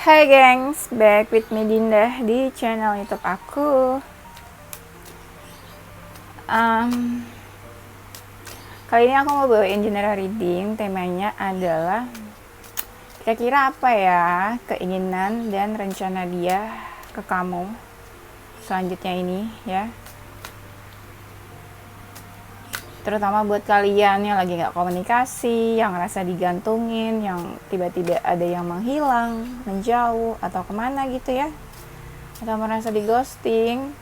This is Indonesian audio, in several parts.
Hai gengs, back with me Dinda di channel YouTube aku. Um, Kali ini aku mau bawain general reading. Temanya adalah kira-kira apa ya keinginan dan rencana dia ke kamu selanjutnya ini ya. Terutama buat kalian yang lagi gak komunikasi, yang ngerasa digantungin, yang tiba-tiba ada yang menghilang, menjauh, atau kemana gitu ya, atau merasa di ghosting,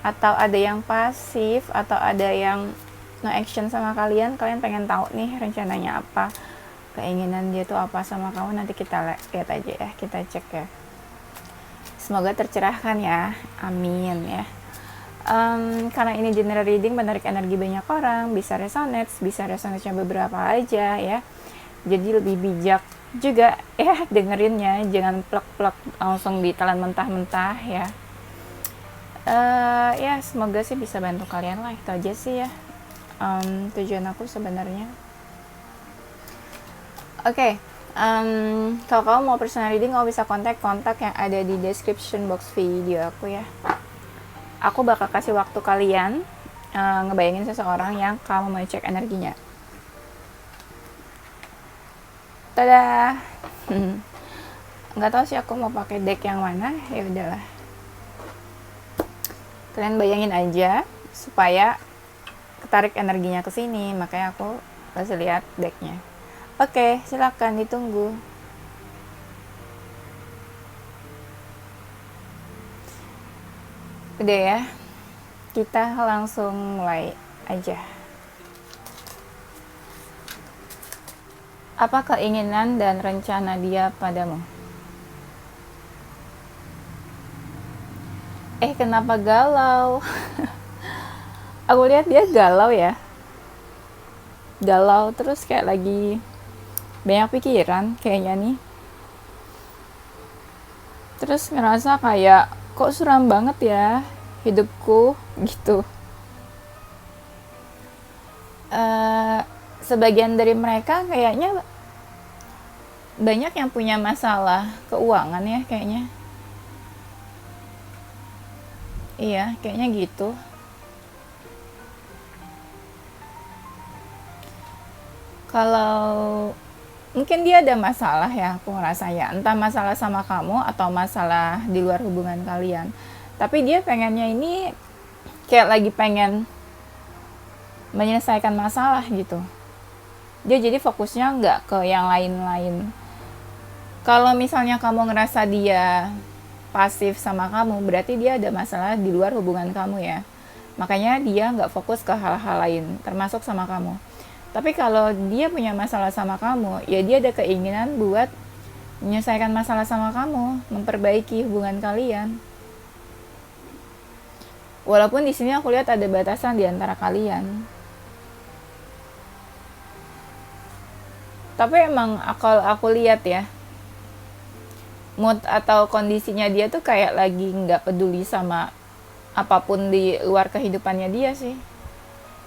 atau ada yang pasif, atau ada yang no action sama kalian pengen tahu nih rencananya apa, keinginan dia tuh apa sama kamu. Nanti kita lihat aja ya, kita cek ya, semoga tercerahkan ya, amin ya. Karena ini general reading, menarik energi banyak orang, bisa resonate-nya beberapa aja ya, jadi lebih bijak juga ya dengerinnya, jangan plek-plek langsung ditelan mentah-mentah ya. Ya semoga sih bisa bantu kalian lah, itu aja sih ya tujuan aku sebenarnya. Oke. Kalau kamu mau personal reading, kamu bisa kontak yang ada di description box video aku ya. Aku bakal kasih waktu kalian ngebayangin seseorang yang kamu mau cek energinya. Tada. Nggak tahu sih aku mau pakai deck yang mana, ya udahlah. Kalian bayangin aja supaya ketarik energinya ke sini, makanya aku kasih lihat decknya. Oke, silakan ditunggu. Udah ya, kita langsung mulai aja. Apa keinginan dan rencana dia padamu? Kenapa galau? Aku lihat dia galau ya. Galau terus kayak lagi banyak pikiran kayaknya nih. Terus ngerasa kayak kok suram banget ya hidupku gitu. Sebagian dari mereka kayaknya banyak yang punya masalah keuangan ya kayaknya. Iya, kayaknya gitu. Kalau mungkin dia ada masalah ya, aku ngerasa ya, entah masalah sama kamu atau masalah di luar hubungan kalian. Tapi dia pengennya ini kayak lagi pengen menyelesaikan masalah gitu. Dia jadi fokusnya nggak ke yang lain-lain. Kalau misalnya kamu ngerasa dia pasif sama kamu, berarti dia ada masalah di luar hubungan kamu ya. Makanya dia nggak fokus ke hal-hal lain, termasuk sama kamu. Tapi kalau dia punya masalah sama kamu, ya dia ada keinginan buat menyelesaikan masalah sama kamu, memperbaiki hubungan kalian. Walaupun di sini aku lihat ada batasan di antara kalian. Tapi emang kalau aku lihat ya, mood atau kondisinya dia tuh kayak lagi nggak peduli sama apapun di luar kehidupannya dia sih.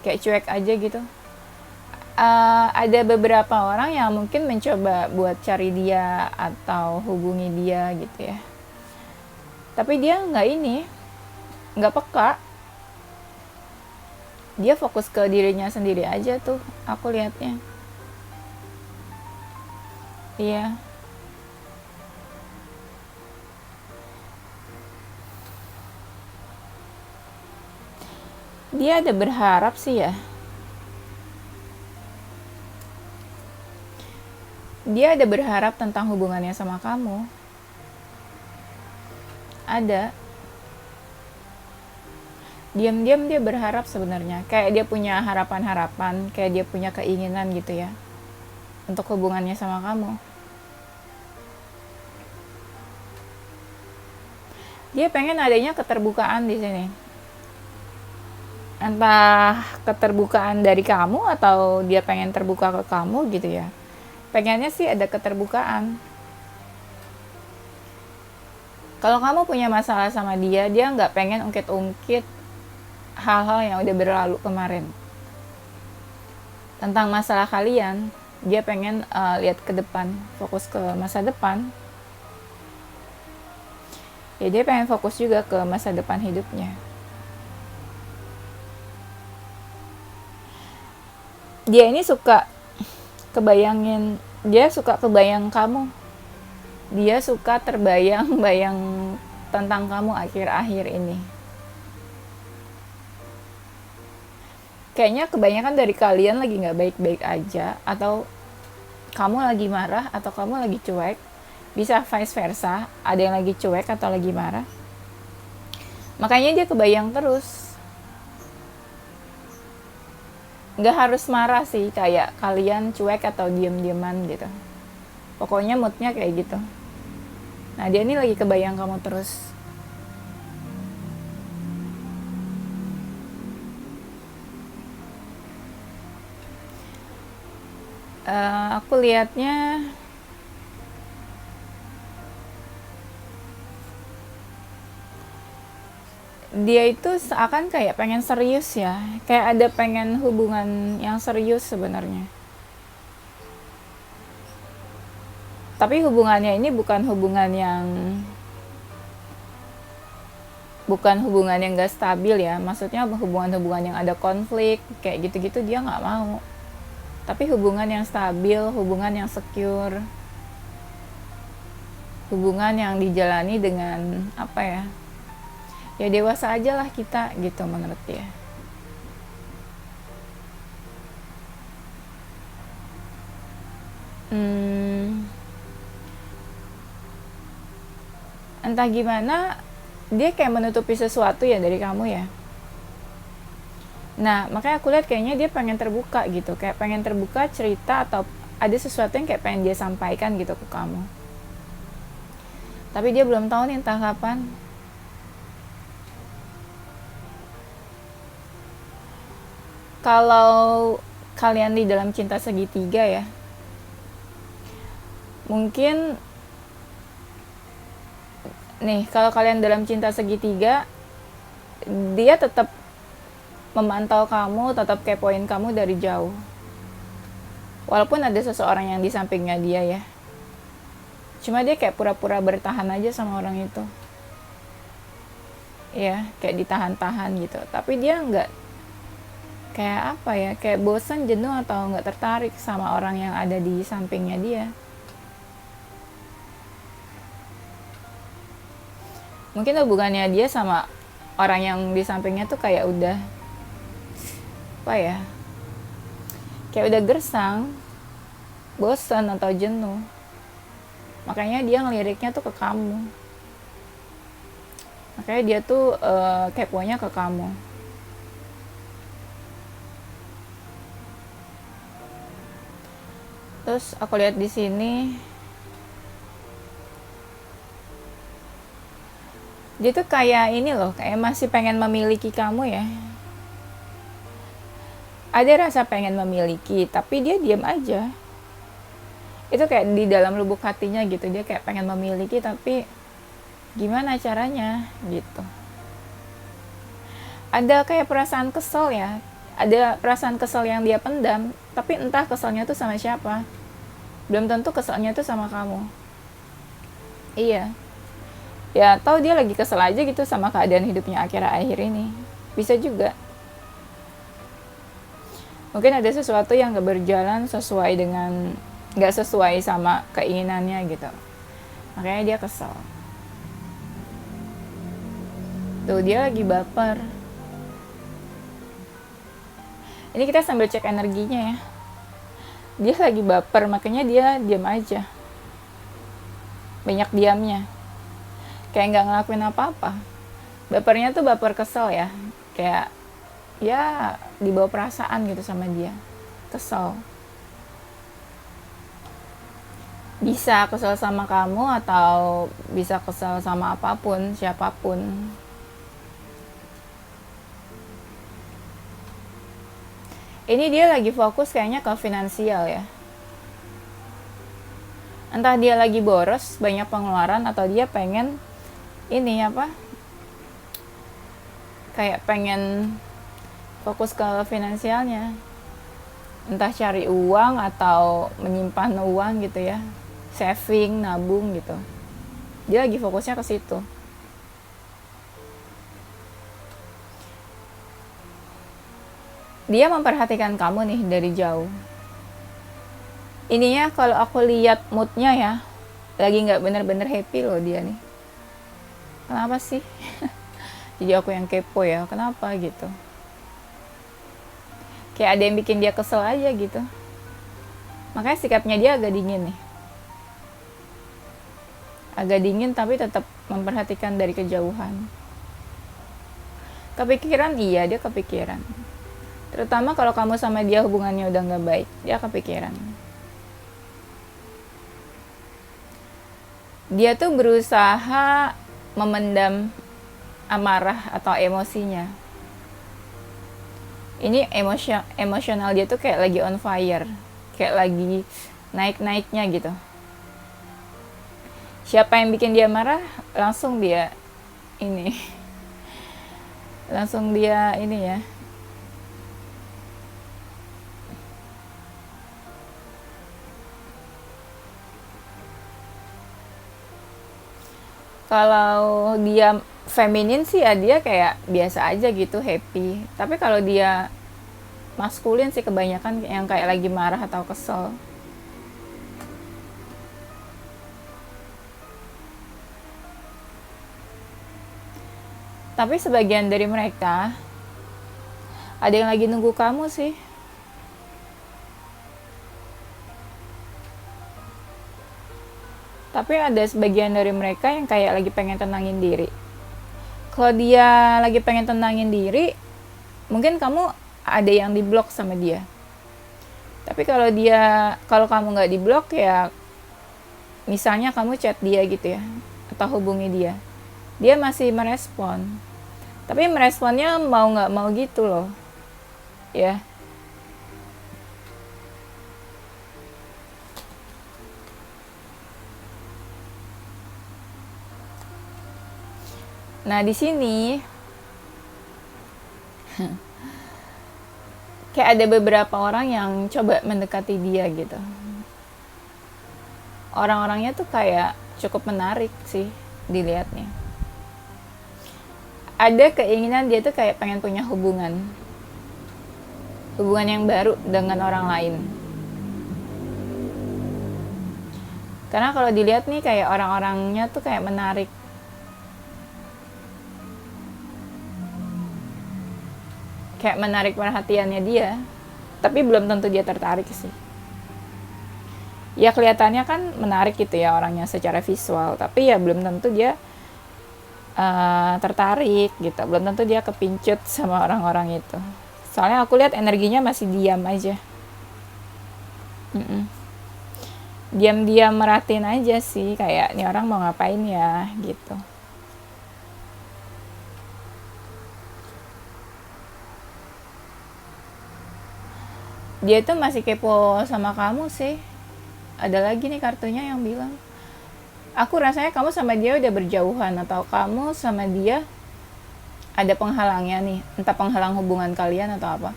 Kayak cuek aja gitu. Ada beberapa orang yang mungkin mencoba buat cari dia atau hubungi dia gitu ya, tapi dia nggak peka. Dia fokus ke dirinya sendiri aja tuh, aku lihatnya. Iya, dia ada berharap sih ya. Dia ada berharap tentang hubungannya sama kamu. Ada. Diam-diam dia berharap sebenarnya. Kayak dia punya harapan-harapan, kayak dia punya keinginan gitu ya, untuk hubungannya sama kamu. Dia pengen adanya keterbukaan di sini. Entah keterbukaan dari kamu atau dia pengen terbuka ke kamu gitu ya. Pengennya sih ada keterbukaan. Kalau kamu punya masalah sama dia nggak pengen ungkit-ungkit hal-hal yang udah berlalu kemarin. Tentang masalah kalian, dia pengen lihat ke depan, fokus ke masa depan. Ya dia pengen fokus juga ke masa depan hidupnya. Dia ini suka kebayang kamu. Dia suka terbayang-bayang tentang kamu akhir-akhir ini. Kayaknya kebanyakan dari kalian lagi nggak baik-baik aja, atau kamu lagi marah, atau kamu lagi cuek. Bisa vice versa, ada yang lagi cuek atau lagi marah. Makanya dia kebayang terus. Nggak harus marah sih, kayak kalian cuek atau diem-dieman gitu. Pokoknya moodnya kayak gitu. Nah dia ini lagi kebayang kamu terus. Aku lihatnya dia itu seakan kayak pengen serius ya, kayak ada pengen hubungan yang serius sebenarnya. Tapi hubungannya ini bukan hubungan yang gak stabil ya, maksudnya hubungan yang ada konflik kayak gitu-gitu dia nggak mau. Tapi hubungan yang stabil, hubungan yang secure, hubungan yang dijalani dengan apa ya, ya dewasa aja lah kita gitu menurut dia. Entah gimana dia kayak menutupi sesuatu ya dari kamu ya. Nah makanya aku lihat kayaknya dia pengen terbuka gitu, kayak pengen terbuka cerita atau ada sesuatu yang kayak pengen dia sampaikan gitu ke kamu. Tapi dia belum tahu nih entah kapan. Kalau kalian di dalam cinta segitiga ya, mungkin nih kalau kalian dalam cinta segitiga, dia tetap memantau kamu, tetap kepoin kamu dari jauh. Walaupun ada seseorang yang di sampingnya dia ya. Cuma dia kayak pura-pura bertahan aja sama orang itu. Ya, kayak ditahan-tahan gitu. Tapi dia nggak kayak apa ya, kayak bosan, jenuh atau nggak tertarik sama orang yang ada di sampingnya dia. Mungkin hubungannya dia sama orang yang di sampingnya tuh kayak udah apa ya, kayak udah gersang, bosan atau jenuh. Makanya dia ngeliriknya tuh ke kamu. Makanya dia tuh keponya ke kamu. Terus aku lihat di sini dia tuh kayak ini loh, kayak masih pengen memiliki kamu ya. Ada rasa pengen memiliki, tapi dia diam aja. Itu kayak di dalam lubuk hatinya gitu, dia kayak pengen memiliki tapi gimana caranya gitu. Ada kayak perasaan kesel ya, ada perasaan kesel yang dia pendam, tapi entah keselnya tuh sama siapa. Belum tentu keselnya tuh sama kamu. Iya, ya tahu dia lagi kesel aja gitu sama keadaan hidupnya akhir-akhir ini. Bisa juga. Mungkin ada sesuatu yang gak berjalan sesuai dengan, gak sesuai sama keinginannya gitu. Makanya dia kesel. Tuh dia lagi baper. Ini kita sambil cek energinya ya. Dia lagi baper, makanya dia diam aja. Banyak diamnya. Kayak gak ngelakuin apa-apa. Bapernya tuh baper kesel ya. Kayak ya dibawa perasaan gitu sama dia, kesel. Bisa kesel sama kamu atau bisa kesel sama apapun, siapapun. Ini dia lagi fokus kayaknya ke finansial ya. Entah dia lagi boros, banyak pengeluaran, atau dia pengen ini apa, kayak pengen fokus ke finansialnya, entah cari uang atau menyimpan uang gitu ya, saving, nabung gitu. Dia lagi fokusnya ke situ. dia memperhatikan kamu nih dari jauh. Ininya kalau aku lihat moodnya ya, lagi nggak bener-bener happy loh dia nih. Kenapa sih? Jadi aku yang kepo ya, kenapa gitu. Kayak ada yang bikin dia kesel aja gitu. Makanya sikapnya dia agak dingin nih. Agak dingin tapi tetap memperhatikan dari kejauhan. Kepikiran, iya dia kepikiran. Terutama kalau kamu sama dia hubungannya udah nggak baik, dia kepikiran. Dia tuh berusaha memendam amarah atau emosinya. Ini emosional dia tuh kayak lagi on fire, kayak lagi naik-naiknya gitu. Siapa yang bikin dia marah, langsung dia ini langsung dia ini ya. Kalau dia feminin sih ya dia kayak biasa aja gitu, happy. Tapi kalau dia maskulin sih kebanyakan yang kayak lagi marah atau kesel. Tapi sebagian dari mereka ada yang lagi nunggu kamu sih. Tapi ada sebagian dari mereka yang kayak lagi pengen tenangin diri. Kalau dia lagi pengen tenangin diri, mungkin kamu ada yang diblok sama dia. Tapi kalau kamu nggak diblok ya, misalnya kamu chat dia gitu ya, atau hubungi dia, dia masih merespon. Tapi meresponnya mau nggak mau gitu loh, ya. Nah di sini kayak ada beberapa orang yang coba mendekati dia gitu. Orang-orangnya tuh kayak cukup menarik sih dilihatnya. Ada keinginan dia tuh kayak pengen punya hubungan yang baru dengan orang lain. Karena kalau dilihat nih kayak orang-orangnya tuh kayak menarik. Kayak menarik perhatiannya dia. Tapi belum tentu dia tertarik sih. Ya kelihatannya kan menarik gitu ya orangnya secara visual. Tapi ya belum tentu dia tertarik gitu. Belum tentu dia kepincut sama orang-orang itu. Soalnya aku lihat energinya masih diam aja. Diam-diam merhatiin aja sih, kayak nih orang mau ngapain ya gitu. Dia tuh masih kepo sama kamu sih. Ada lagi nih kartunya yang bilang, aku rasanya kamu sama dia udah berjauhan, atau kamu sama dia ada penghalangnya nih, entah penghalang hubungan kalian atau apa.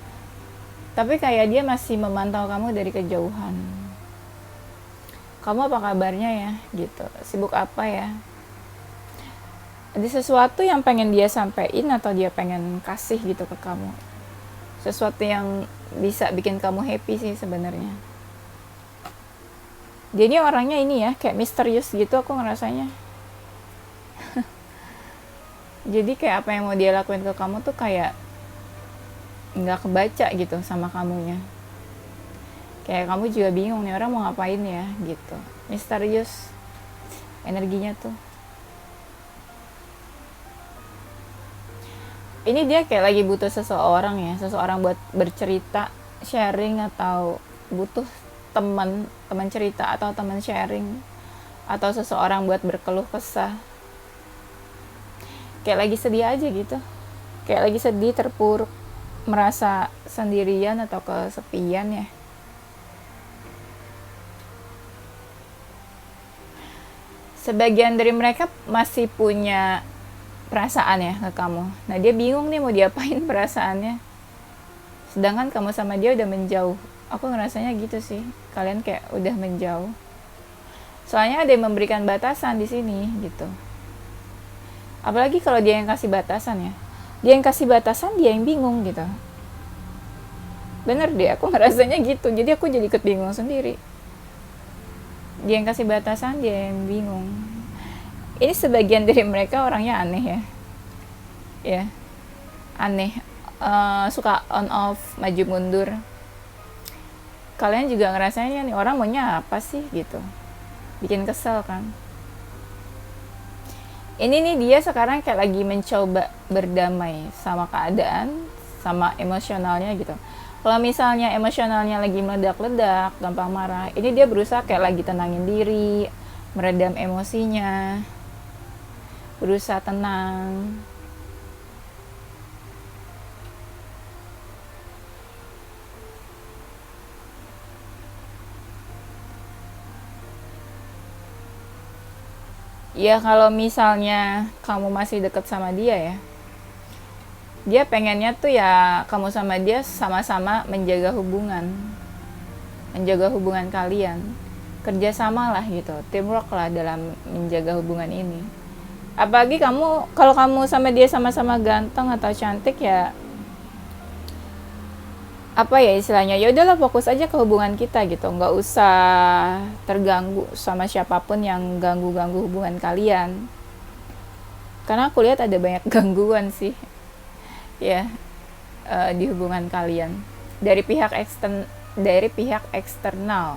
Tapi kayak dia masih memantau kamu dari kejauhan. Kamu apa kabarnya ya gitu, sibuk apa ya. Ada sesuatu yang pengen dia sampein atau dia pengen kasih gitu ke kamu. Sesuatu yang bisa bikin kamu happy sih sebenarnya. Dia ini orangnya ini ya, kayak misterius gitu aku ngerasanya. Jadi kayak apa yang mau dia lakuin ke kamu tuh kayak nggak kebaca gitu sama kamunya. Kayak kamu juga bingung nih orang mau ngapain ya gitu. Misterius energinya tuh. Ini dia kayak lagi butuh seseorang ya, seseorang buat bercerita, sharing, atau butuh teman cerita atau teman sharing, atau seseorang buat berkeluh kesah. Kayak lagi sedih aja gitu. Kayak lagi sedih, terpuruk, merasa sendirian atau kesepian ya. Sebagian dari mereka masih punya perasaan ya ke kamu. Nah dia bingung nih mau diapain perasaannya. Sedangkan kamu sama dia udah menjauh. Aku ngerasanya gitu sih. Kalian kayak udah menjauh. Soalnya ada yang memberikan batasan di sini gitu. Apalagi kalau dia yang kasih batasan ya. Dia yang kasih batasan, dia yang bingung gitu. Bener deh, aku ngerasanya gitu. Jadi aku jadi ikut bingung sendiri. Dia yang kasih batasan, dia yang bingung. Ini sebagian dari mereka orangnya aneh ya. Ya, aneh. Suka on off, maju mundur. Kalian juga ngerasainnya nih, orang maunya apa sih gitu. Bikin kesel kan. Ini nih dia sekarang kayak lagi mencoba berdamai sama keadaan, sama emosionalnya gitu. Kalau misalnya emosionalnya lagi meledak-ledak, gampang marah, ini dia berusaha kayak lagi tenangin diri, meredam emosinya, berusaha tenang. Ya kalau misalnya kamu masih deket sama dia ya, dia pengennya tuh ya kamu sama dia sama-sama menjaga hubungan kalian, kerjasama lah gitu, teamwork lah dalam menjaga hubungan ini. Apalagi kamu, kalau kamu sama dia sama-sama ganteng atau cantik ya, apa ya istilahnya, ya udahlah fokus aja ke hubungan kita gitu, nggak usah terganggu sama siapapun yang ganggu hubungan kalian. Karena aku lihat ada banyak gangguan sih ya, di hubungan kalian dari pihak eksternal.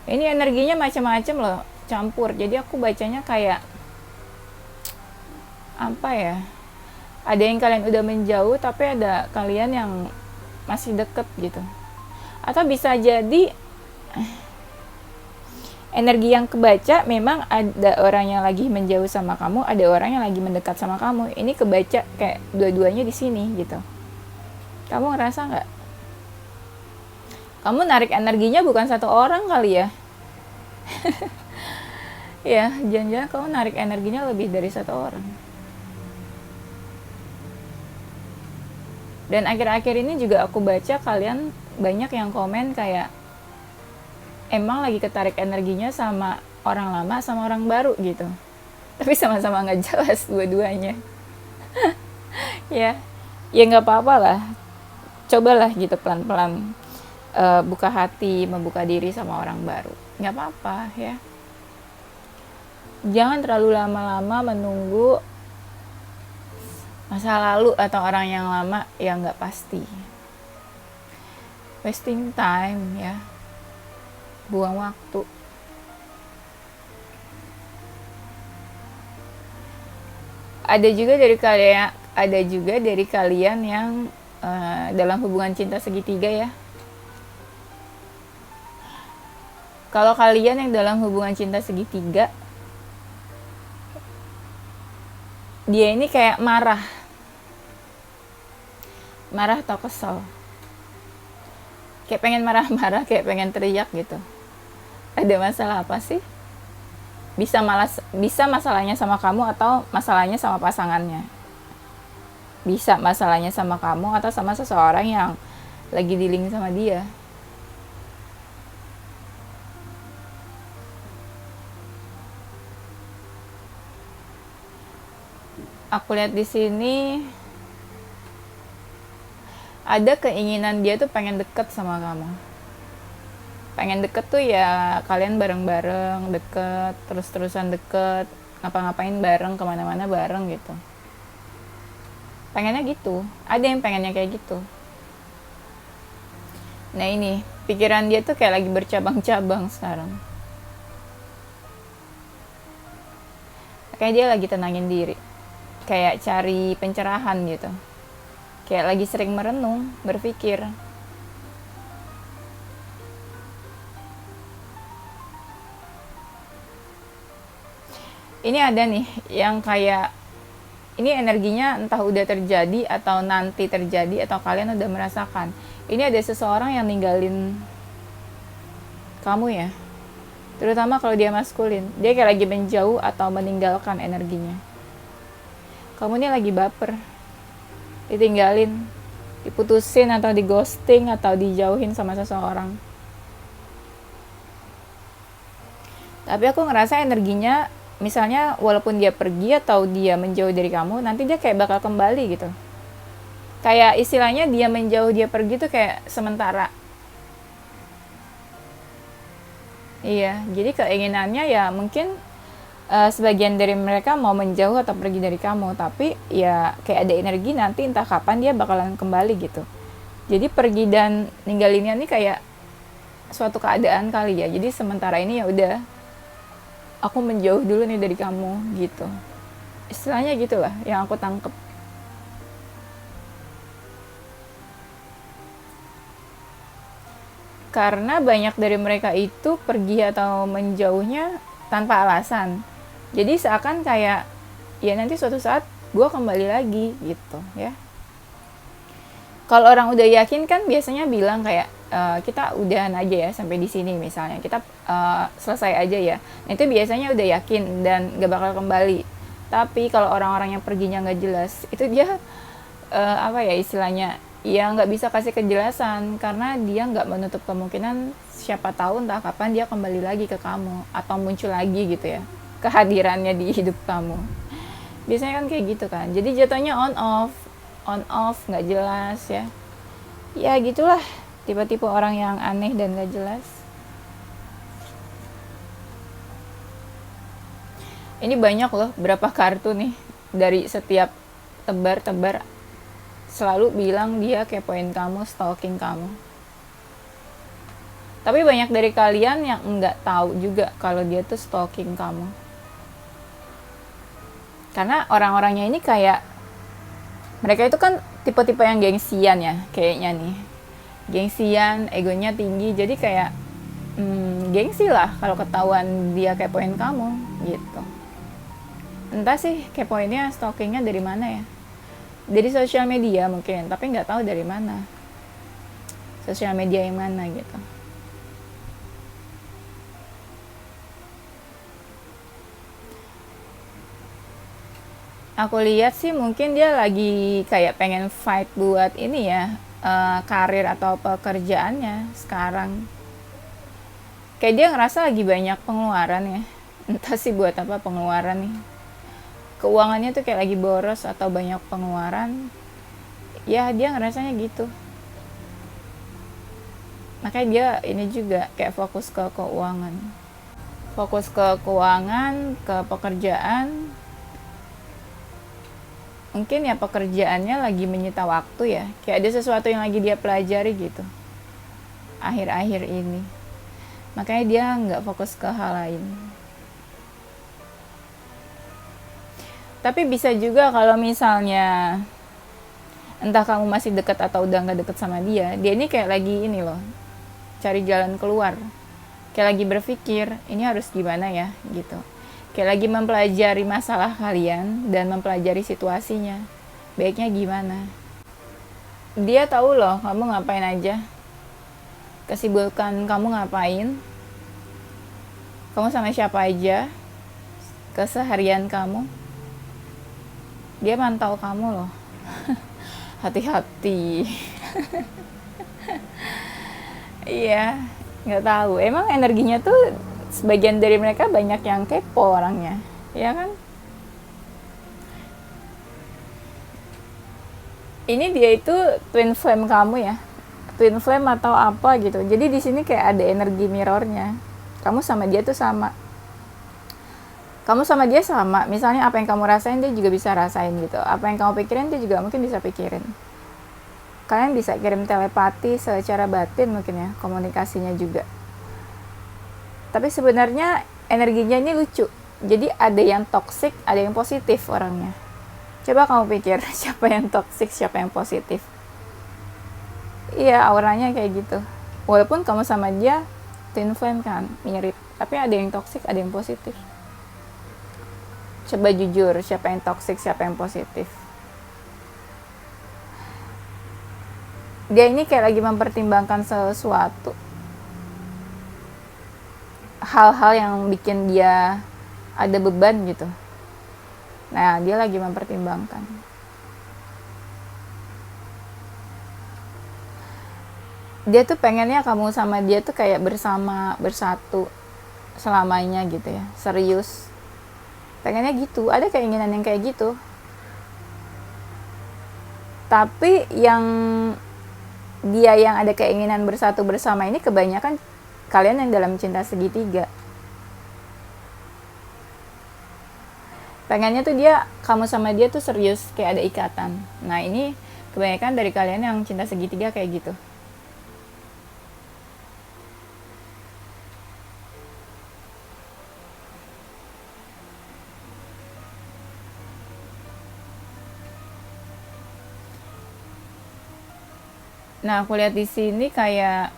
Ini energinya macam-macam loh, campur. Jadi aku bacanya kayak apa ya, ada yang kalian udah menjauh tapi ada kalian yang masih deket gitu. Atau bisa jadi energi yang kebaca memang ada orang yang lagi menjauh sama kamu, ada orang yang lagi mendekat sama kamu. Ini kebaca kayak dua-duanya di sini gitu. Kamu ngerasa nggak? Kamu narik energinya bukan satu orang kali ya? Ya, jangan-jangan kamu narik energinya lebih dari satu orang. Dan akhir-akhir ini juga aku baca kalian banyak yang komen kayak emang lagi ketarik energinya sama orang lama sama orang baru gitu. Tapi sama-sama nggak jelas dua-duanya. Ya, ya nggak apa-apa lah. Cobalah gitu pelan-pelan buka hati, membuka diri sama orang baru. Nggak apa-apa ya. Jangan terlalu lama-lama menunggu masa lalu atau orang yang lama yang nggak pasti. Wasting time ya, buang waktu. Ada juga dari kalian yang dalam hubungan cinta segitiga ya. Kalau kalian yang dalam hubungan cinta segitiga, dia ini kayak marah atau kesel, kayak pengen marah-marah, kayak pengen teriak gitu. Ada masalah apa sih? Bisa masalahnya sama kamu atau masalahnya sama pasangannya. Bisa masalahnya sama kamu atau sama seseorang yang lagi dealing sama dia. Aku lihat di sini ada keinginan dia tuh pengen deket sama kamu. Pengen deket tuh ya kalian bareng-bareng deket, terus-terusan deket, ngapa-ngapain bareng, kemana-mana bareng gitu. Pengennya gitu, ada yang pengennya kayak gitu. Nah ini, pikiran dia tuh kayak lagi bercabang-cabang sekarang. Kayak dia lagi tenangin diri, kayak cari pencerahan gitu, kayak lagi sering merenung, berpikir. Ini ada nih yang kayak ini energinya entah udah terjadi atau nanti terjadi atau kalian udah merasakan. Ini ada seseorang yang ninggalin kamu ya, terutama kalau dia maskulin. Dia kayak lagi menjauh atau meninggalkan energinya. Kamu ini lagi baper, ditinggalin, diputusin atau di ghosting atau dijauhin sama seseorang. Tapi aku ngerasa energinya, misalnya walaupun dia pergi atau dia menjauh dari kamu, nanti dia kayak bakal kembali gitu. Kayak istilahnya dia menjauh, dia pergi tuh kayak sementara. Iya, jadi keinginannya ya mungkin sebagian dari mereka mau menjauh atau pergi dari kamu, tapi ya kayak ada energi nanti entah kapan dia bakalan kembali gitu. Jadi pergi dan ninggalinnya nih kayak suatu keadaan kali ya. Jadi sementara ini ya udah, aku menjauh dulu nih dari kamu gitu. Istilahnya gitulah yang aku tangkep. Karena banyak dari mereka itu pergi atau menjauhnya tanpa alasan. Jadi seakan kayak ya nanti suatu saat gue kembali lagi gitu ya. Kalau orang udah yakin kan biasanya bilang kayak kita udahan aja ya sampai di sini misalnya, kita selesai aja ya. Nah, itu biasanya udah yakin dan gak bakal kembali. Tapi kalau orang-orang yang perginya nggak jelas, itu dia apa ya istilahnya, ya nggak bisa kasih kejelasan karena dia nggak menutup kemungkinan siapa tahu entah kapan dia kembali lagi ke kamu atau muncul lagi gitu ya, kehadirannya di hidup kamu. Biasanya kan kayak gitu kan, jadi jatuhnya on off nggak jelas ya. Ya gitulah, tipe-tipe orang yang aneh dan nggak jelas. Ini banyak loh, berapa kartu nih dari setiap tebar-tebar selalu bilang dia kepoin kamu, stalking kamu. Tapi banyak dari kalian yang nggak tahu juga kalau dia tuh stalking kamu. Karena orang-orangnya ini kayak, mereka itu kan tipe-tipe yang gengsian ya, kayaknya nih. Gengsian, egonya tinggi, jadi kayak gengsi lah kalau ketahuan dia kepoin kamu gitu. Entah sih kepoinnya, stalkingnya dari mana ya. Dari sosial media mungkin, tapi nggak tahu dari mana. Sosial media yang mana gitu. Aku lihat sih mungkin dia lagi kayak pengen fight buat ini ya, karir atau pekerjaannya sekarang. Kayak dia ngerasa lagi banyak pengeluaran ya. Entah sih buat apa pengeluaran nih. Keuangannya tuh kayak lagi boros atau banyak pengeluaran. Ya dia ngerasanya gitu. Makanya dia ini juga kayak fokus ke keuangan. Fokus ke keuangan, ke pekerjaan. Mungkin ya pekerjaannya lagi menyita waktu ya. Kayak ada sesuatu yang lagi dia pelajari gitu. Akhir-akhir ini. Makanya dia nggak fokus ke hal lain. Tapi bisa juga kalau misalnya entah kamu masih dekat atau udah nggak deket sama dia, dia ini kayak lagi ini loh, cari jalan keluar. Kayak lagi berpikir, ini harus gimana ya gitu. Kayak lagi mempelajari masalah kalian dan mempelajari situasinya. Baiknya gimana. Dia tahu loh kamu ngapain aja. Kesibukan kamu ngapain. Kamu sama siapa aja. Keseharian kamu. Dia mantau kamu loh. Hati-hati. Iya, nggak tahu. Emang energinya tuh sebagian dari mereka banyak yang kepo orangnya, ya kan? Ini dia itu twin flame kamu ya, twin flame atau apa gitu. Jadi di sini kayak ada energi mirrornya. Kamu sama dia tuh sama. Kamu sama dia sama, misalnya apa yang kamu rasain dia juga bisa rasain gitu. Apa yang kamu pikirin dia juga mungkin bisa pikirin. Kalian bisa kirim telepati secara batin mungkin ya, komunikasinya juga. Tapi sebenarnya energinya ini lucu. Jadi ada yang toksik, ada yang positif orangnya. Coba kamu pikir siapa yang toksik, siapa yang positif. Iya, auranya kayak gitu. Walaupun kamu sama dia twin flame kan, mirip. Tapi ada yang toksik, ada yang positif. Coba jujur, siapa yang toksik, siapa yang positif. Dia ini kayak lagi mempertimbangkan sesuatu. Hal-hal yang bikin dia ada beban gitu. Nah, dia lagi mempertimbangkan. Dia tuh pengennya kamu sama dia tuh kayak bersama, bersatu selamanya gitu ya, serius. Pengennya gitu, ada keinginan yang kayak gitu. Tapi yang dia yang ada keinginan bersatu bersama ini kebanyakan kalian yang dalam cinta segitiga. Pengennya tuh dia, kamu sama dia tuh serius, kayak ada ikatan. Nah ini kebanyakan dari kalian yang cinta segitiga kayak gitu. Nah aku lihat di sini kayak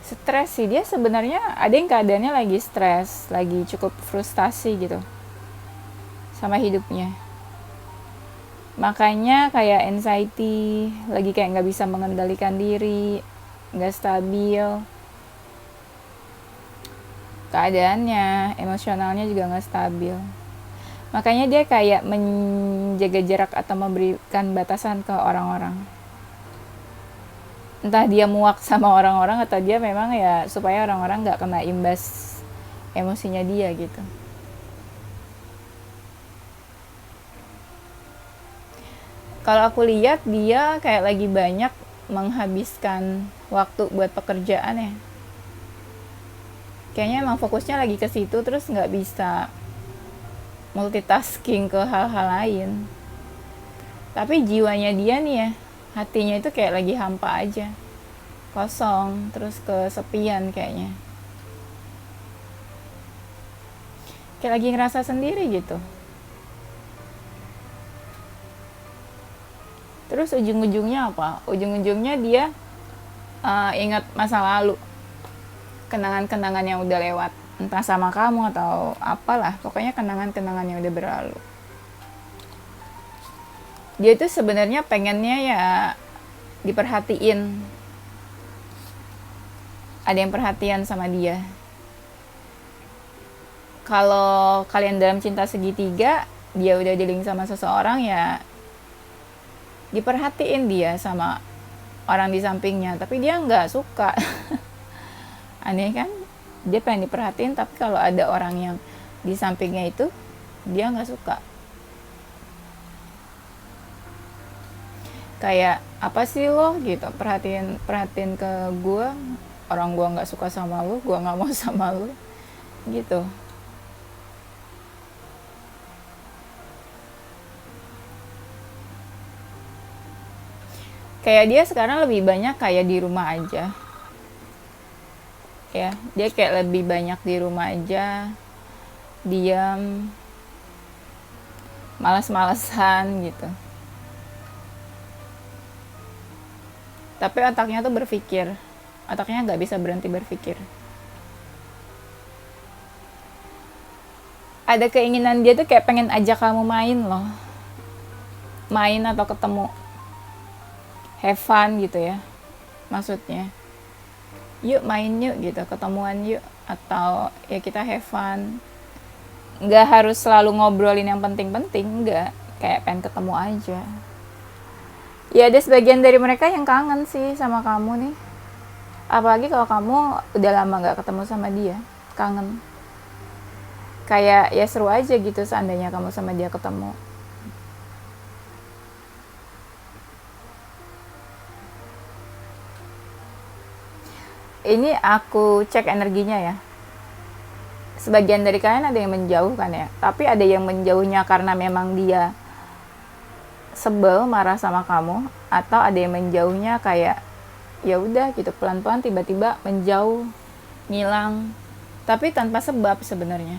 stres sih, dia sebenarnya ada yang keadaannya lagi stres, lagi cukup frustasi gitu sama hidupnya. Makanya kayak anxiety, lagi kayak nggak bisa mengendalikan diri, nggak stabil keadaannya, emosionalnya juga nggak stabil. Makanya dia kayak menjaga jarak atau memberikan batasan ke orang-orang. Entah dia muak sama orang-orang atau dia memang ya supaya orang-orang nggak kena imbas emosinya dia gitu. Kalau aku lihat dia kayak lagi banyak menghabiskan waktu buat pekerjaan ya. Kayaknya emang fokusnya lagi ke situ, terus nggak bisa multitasking ke hal-hal lain. Tapi jiwanya dia nih ya, hatinya itu kayak lagi hampa aja, kosong, terus kesepian kayaknya. Kayak lagi ngerasa sendiri gitu. Terus ujung-ujungnya apa? Ujung-ujungnya dia ingat masa lalu, kenangan-kenangan yang udah lewat, entah sama kamu atau apalah, pokoknya kenangan-kenangan yang udah berlalu. Dia itu sebenarnya pengennya ya diperhatiin, ada yang perhatian sama dia. Kalau kalian dalam cinta segitiga, dia udah dealing sama seseorang ya diperhatiin dia sama orang di sampingnya, tapi dia nggak suka. Aneh kan? Dia pengen diperhatiin, tapi kalau ada orang yang di sampingnya itu dia nggak suka. Kayak apa sih lo gitu, perhatiin ke gue, orang gue nggak suka sama lo, gue nggak mau sama lo gitu. Kayak dia sekarang lebih banyak kayak di rumah aja ya, dia kayak lebih banyak di rumah aja, diam, malas-malesan gitu. Tapi otaknya tuh berpikir, otaknya nggak bisa berhenti berpikir. Ada keinginan dia tuh kayak pengen ajak kamu main loh, main atau ketemu, have fun gitu ya maksudnya. Yuk main yuk gitu, ketemuan yuk, atau ya kita have fun. Nggak harus selalu ngobrolin yang penting-penting, nggak, kayak pengen ketemu aja. Ya ada sebagian dari mereka yang kangen sih sama kamu nih, apalagi kalau kamu udah lama nggak ketemu sama dia, kangen. Kayak ya seru aja gitu seandainya kamu sama dia ketemu. Ini aku cek energinya ya. Sebagian dari kalian ada yang menjauh kan ya, tapi ada yang menjauhnya karena memang dia sebel, marah sama kamu, atau ada yang menjauhnya kayak ya udah gitu, pelan-pelan tiba-tiba menjauh, ngilang, tapi tanpa sebab sebenarnya.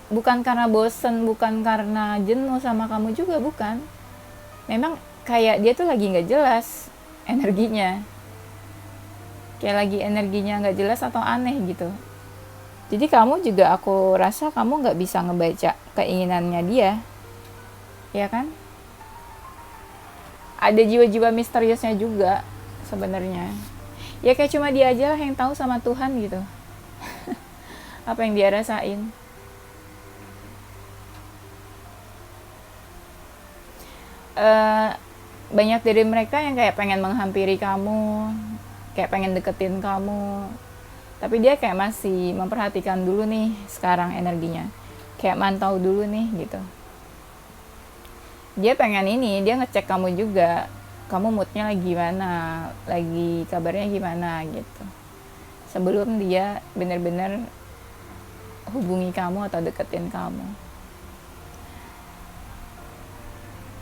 Bukan karena bosen, bukan karena jenuh sama kamu juga, bukan. Memang kayak dia tuh lagi nggak jelas energinya, kayak lagi energinya nggak jelas atau aneh gitu. Jadi kamu juga, aku rasa kamu nggak bisa ngebaca keinginannya dia, ya kan? Ada jiwa-jiwa misteriusnya juga sebenarnya. Ya kayak cuma dia aja lah yang tahu sama Tuhan gitu. Apa yang dia rasain. Banyak dari mereka yang kayak pengen menghampiri kamu, kayak pengen deketin kamu, tapi dia kayak masih memperhatikan dulu nih sekarang energinya, kayak mantau dulu nih gitu. Dia pengen ini, dia ngecek kamu juga, kamu moodnya lagi gimana, lagi kabarnya gimana gitu, sebelum dia bener-bener hubungi kamu atau deketin kamu.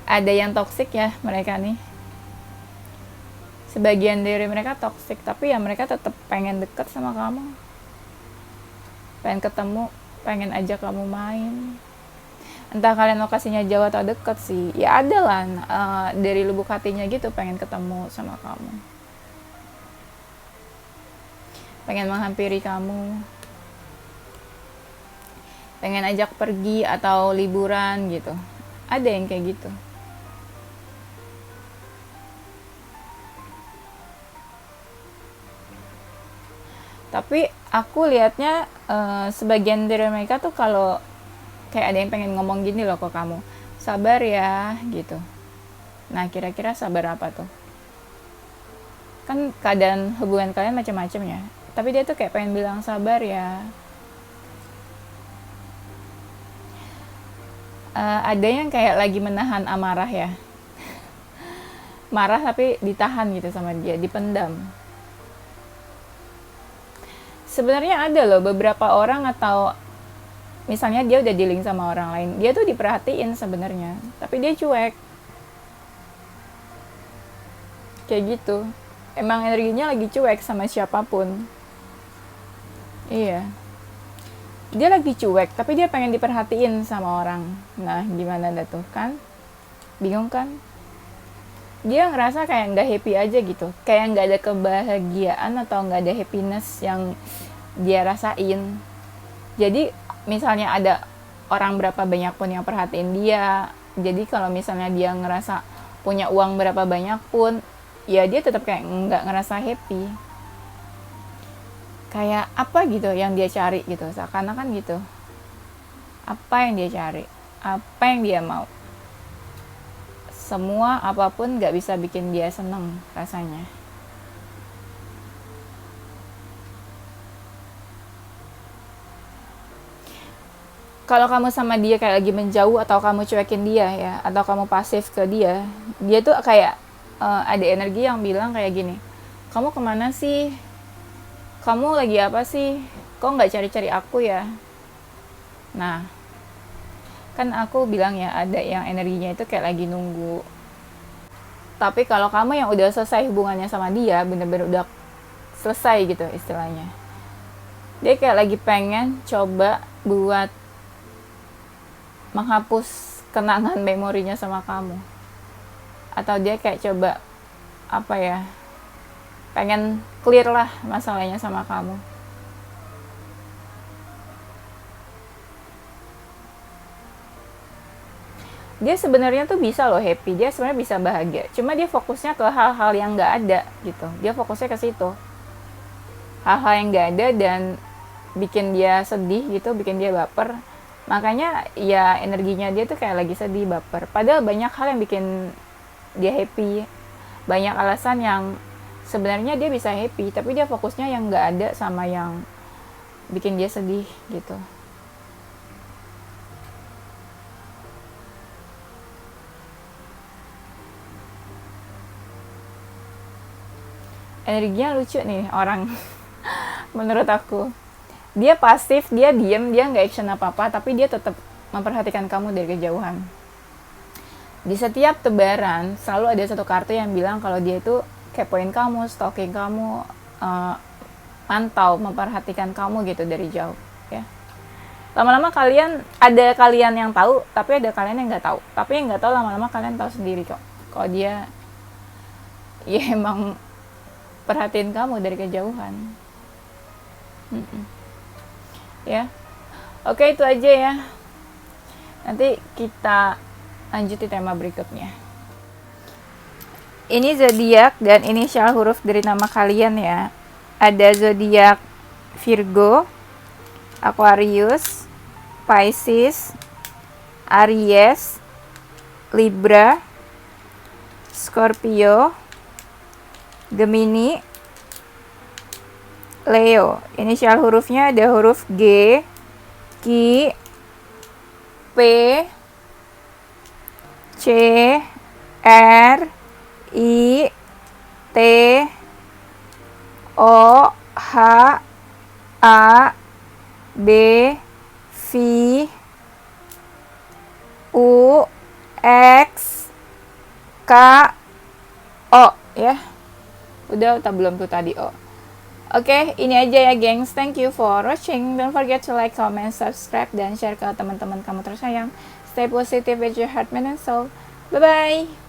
Ada yang toksik ya mereka nih, sebagian dari mereka toksik, tapi ya mereka tetap pengen deket sama kamu, pengen ketemu, pengen ajak kamu main. Entah kalian lokasinya jauh atau deket sih, ya ada lah dari lubuk hatinya gitu pengen ketemu sama kamu, pengen menghampiri kamu, pengen ajak pergi atau liburan gitu. Ada yang kayak gitu. Tapi aku lihatnya sebagian dari mereka tuh kalau kayak ada yang pengen ngomong gini loh ke kamu, sabar ya gitu. Nah kira-kira sabar apa tuh? Kan keadaan hubungan kalian macam-macam ya, tapi dia tuh kayak pengen bilang sabar ya. Ada yang kayak lagi menahan amarah ya, marah tapi ditahan gitu sama dia, dipendam. Sebenarnya ada loh beberapa orang, atau misalnya dia udah dealing sama orang lain, dia tuh diperhatiin sebenarnya, tapi dia cuek. Kayak gitu. Emang energinya lagi cuek sama siapapun. Iya. Dia lagi cuek, tapi dia pengen diperhatiin sama orang. Nah, gimana dah tuh kan? Bingung kan? Dia ngerasa kayak nggak happy aja gitu. Kayak nggak ada kebahagiaan atau nggak ada happiness yang dia rasain. Jadi misalnya ada orang berapa banyak pun yang perhatiin dia, jadi kalau misalnya dia ngerasa punya uang berapa banyak pun, ya dia tetap kayak nggak ngerasa happy. Kayak apa gitu yang dia cari gitu, seakan-akan gitu. Apa yang dia cari, apa yang dia mau, semua apapun nggak bisa bikin dia seneng rasanya. Kalau kamu sama dia kayak lagi menjauh, atau kamu cuekin dia ya, atau kamu pasif ke dia, dia tuh kayak ada energi yang bilang kayak gini, kamu kemana sih, kamu lagi apa sih, kok nggak cari-cari aku ya. Nah kan aku bilang ya, ada yang energinya itu kayak lagi nunggu. Tapi kalau kamu yang udah selesai hubungannya sama dia, bener-bener udah selesai gitu istilahnya, dia kayak lagi pengen coba buat menghapus kenangan memorinya sama kamu, atau dia kayak coba apa ya, pengen clear lah masalahnya sama kamu. Dia sebenarnya tuh bisa loh happy, dia sebenarnya bisa bahagia, cuma dia fokusnya ke hal-hal yang nggak ada gitu, dia fokusnya ke situ, hal-hal yang nggak ada dan bikin dia sedih gitu, bikin dia baper. Makanya ya energinya dia tuh kayak lagi sedih, baper. Padahal banyak hal yang bikin dia happy. Banyak alasan yang sebenarnya dia bisa happy, tapi dia fokusnya yang nggak ada sama yang bikin dia sedih gitu. Energinya lucu nih orang menurut aku. Dia pasif, dia diem, dia nggak action apa-apa, tapi dia tetap memperhatikan kamu dari kejauhan. Di setiap tebaran selalu ada satu kartu yang bilang kalau dia itu kepoin kamu, stalking kamu, mantau, memperhatikan kamu gitu dari jauh ya. Lama-lama kalian yang tahu, tapi ada kalian yang nggak tahu. Tapi yang nggak tahu lama-lama kalian tahu sendiri kok, kalau dia ya emang perhatiin kamu dari kejauhan. Ya, oke, itu aja ya. Nanti kita lanjut di tema berikutnya. Ini zodiak dan inisial huruf dari nama kalian ya. Ada zodiak Virgo, Aquarius, Pisces, Aries, Libra, Scorpio, Gemini, Leo. Inisial hurufnya ada huruf G, Q, P, C, R I T O H A B V U X K O ya. Udah atau belum tuh tadi O. Oke, ini aja ya gengs. Thank you for watching. Don't forget to like, comment, subscribe, dan share ke teman-teman kamu tersayang. Stay positive with your heart, mind, and soul. Bye-bye.